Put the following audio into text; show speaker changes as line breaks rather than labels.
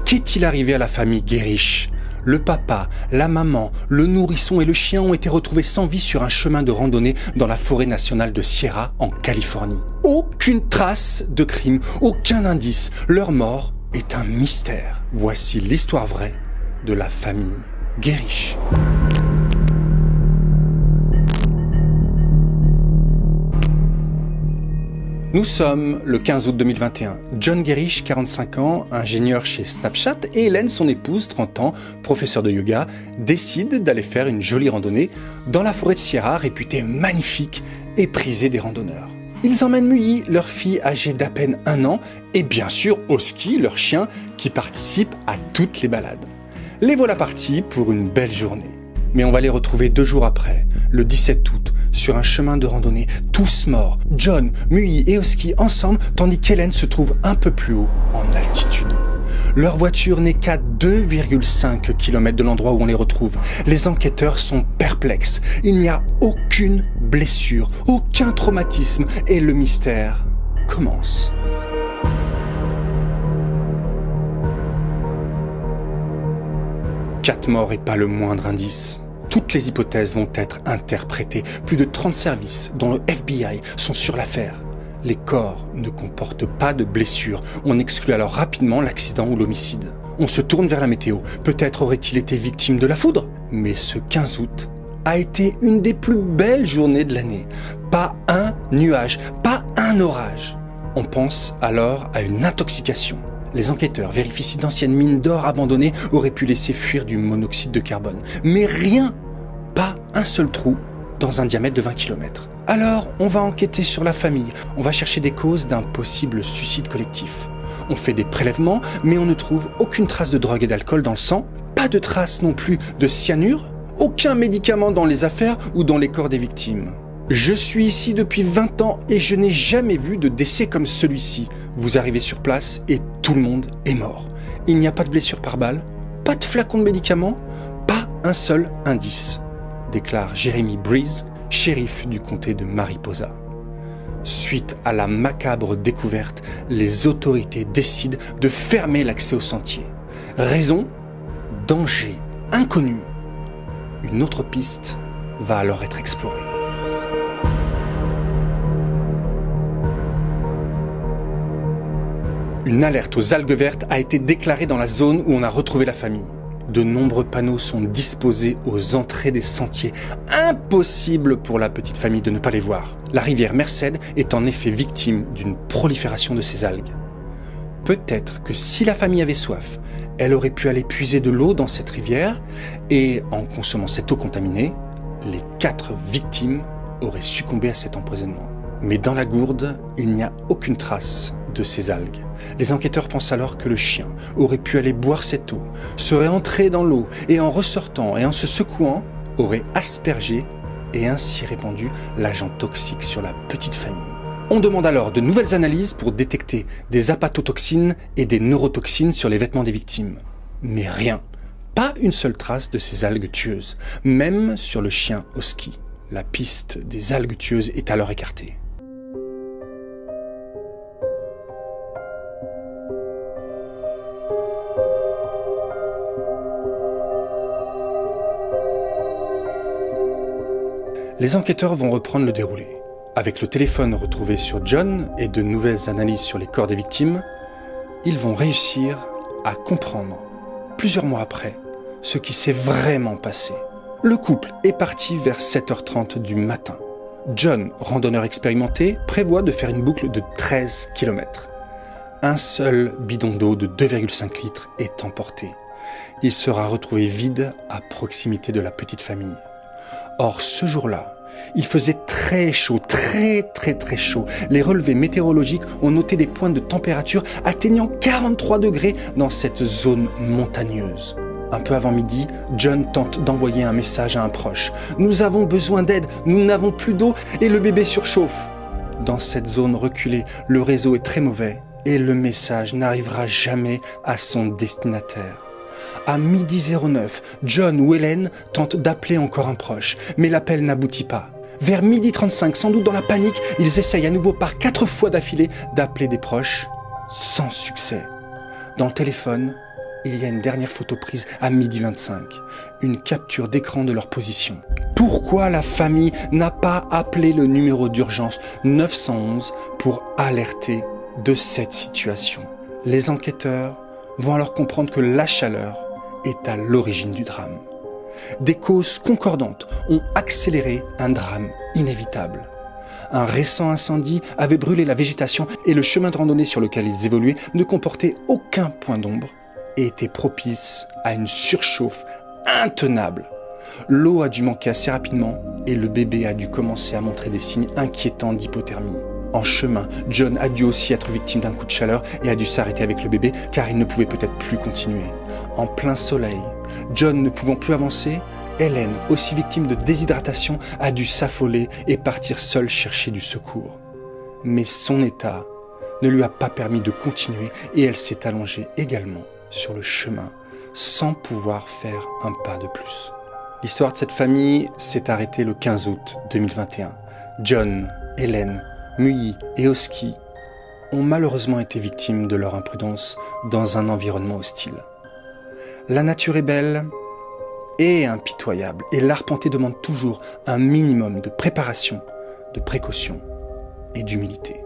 Qu'est-il arrivé à la famille Gerrish ? Le papa, la maman, le nourrisson et le chien ont été retrouvés sans vie sur un chemin de randonnée dans la forêt nationale de Sierra, en Californie. Aucune trace de crime, aucun indice. Leur mort est un mystère. Voici l'histoire vraie de la famille Gerrish. Nous sommes le 15 août 2021. John Gerrish, 45 ans, ingénieur chez Snapchat, et Hélène, son épouse, 30 ans, professeur de yoga, décident d'aller faire une jolie randonnée dans la forêt de Sierra, réputée magnifique et prisée des randonneurs. Ils emmènent Muyi, leur fille âgée d'à peine 1 an, et bien sûr Oski, leur chien, qui participe à toutes les balades. Les voilà partis pour une belle journée. Mais on va les retrouver 2 jours après, le 17 août, sur un chemin de randonnée, tous morts, John, Muyi et Oski ensemble, tandis qu'Hélène se trouve un peu plus haut, en altitude. Leur voiture n'est qu'à 2,5 km de l'endroit où on les retrouve. Les enquêteurs sont perplexes. Il n'y a aucune blessure, aucun traumatisme, et le mystère commence. Quatre morts et pas le moindre indice. Toutes les hypothèses vont être interprétées. Plus de 30 services, dont le FBI, sont sur l'affaire. Les corps ne comportent pas de blessures. On exclut alors rapidement l'accident ou l'homicide. On se tourne vers la météo. Peut-être aurait-il été victime de la foudre ? Mais ce 15 août a été une des plus belles journées de l'année. Pas un nuage, pas un orage. On pense alors à une intoxication. Les enquêteurs vérifient si d'anciennes mines d'or abandonnées auraient pu laisser fuir du monoxyde de carbone. Mais rien, pas un seul trou dans un diamètre de 20 km. Alors, on va enquêter sur la famille. On va chercher des causes d'un possible suicide collectif. On fait des prélèvements, mais on ne trouve aucune trace de drogue et d'alcool dans le sang. Pas de trace non plus de cyanure. Aucun médicament dans les affaires ou dans les corps des victimes. Je suis ici depuis 20 ans et je n'ai jamais vu de décès comme celui-ci. Vous arrivez sur place et tout le monde est mort. Il n'y a pas de blessure par balle, pas de flacon de médicaments, pas un seul indice, déclare Jeremy Breeze, shérif du comté de Mariposa. Suite à la macabre découverte, les autorités décident de fermer l'accès au sentier. Raison ? Danger inconnu. Une autre piste va alors être explorée. Une alerte aux algues vertes a été déclarée dans la zone où on a retrouvé la famille. De nombreux panneaux sont disposés aux entrées des sentiers. Impossible pour la petite famille de ne pas les voir. La rivière Merced est en effet victime d'une prolifération de ces algues. Peut-être que si la famille avait soif, elle aurait pu aller puiser de l'eau dans cette rivière et, en consommant cette eau contaminée, les 4 victimes auraient succombé à cet empoisonnement. Mais dans la gourde, il n'y a aucune trace de ces algues. Les enquêteurs pensent alors que le chien aurait pu aller boire cette eau, serait entré dans l'eau et en ressortant et en se secouant, aurait aspergé et ainsi répandu l'agent toxique sur la petite famille. On demande alors de nouvelles analyses pour détecter des hépatotoxines et des neurotoxines sur les vêtements des victimes. Mais rien, pas une seule trace de ces algues tueuses, même sur le chien Oski. La piste des algues tueuses est alors écartée. Les enquêteurs vont reprendre le déroulé. Avec le téléphone retrouvé sur John et de nouvelles analyses sur les corps des victimes, ils vont réussir à comprendre, plusieurs mois après, ce qui s'est vraiment passé. Le couple est parti vers 7h30 du matin. John, randonneur expérimenté, prévoit de faire une boucle de 13 km. Un seul bidon d'eau de 2,5 litres est emporté. Il sera retrouvé vide à proximité de la petite famille. Or, ce jour-là, il faisait très chaud, très chaud. Les relevés météorologiques ont noté des pointes de température atteignant 43 degrés dans cette zone montagneuse. Un peu avant midi, John tente d'envoyer un message à un proche. « Nous avons besoin d'aide, nous n'avons plus d'eau et le bébé surchauffe. » Dans cette zone reculée, le réseau est très mauvais et le message n'arrivera jamais à son destinataire. À 12h09, John ou Hélène tentent d'appeler encore un proche, mais l'appel n'aboutit pas. Vers 12h35, sans doute dans la panique, ils essayent à nouveau par 4 fois d'affilée d'appeler des proches, sans succès. Dans le téléphone, il y a une dernière photo prise à 12h25, une capture d'écran de leur position. Pourquoi la famille n'a pas appelé le numéro d'urgence 911 pour alerter de cette situation? Les enquêteurs vont alors comprendre que la chaleur est à l'origine du drame. Des causes concordantes ont accéléré un drame inévitable. Un récent incendie avait brûlé la végétation et le chemin de randonnée sur lequel ils évoluaient ne comportait aucun point d'ombre et était propice à une surchauffe intenable. L'eau a dû manquer assez rapidement et le bébé a dû commencer à montrer des signes inquiétants d'hypothermie. En chemin, John a dû aussi être victime d'un coup de chaleur et a dû s'arrêter avec le bébé car il ne pouvait peut-être plus continuer. En plein soleil, John ne pouvant plus avancer, Hélène, aussi victime de déshydratation, a dû s'affoler et partir seule chercher du secours. Mais son état ne lui a pas permis de continuer et elle s'est allongée également sur le chemin sans pouvoir faire un pas de plus. L'histoire de cette famille s'est arrêtée le 15 août 2021. John, Hélène, Muyi et Oski ont malheureusement été victimes de leur imprudence dans un environnement hostile. La nature est belle et impitoyable et l'arpenter demande toujours un minimum de préparation, de précaution et d'humilité.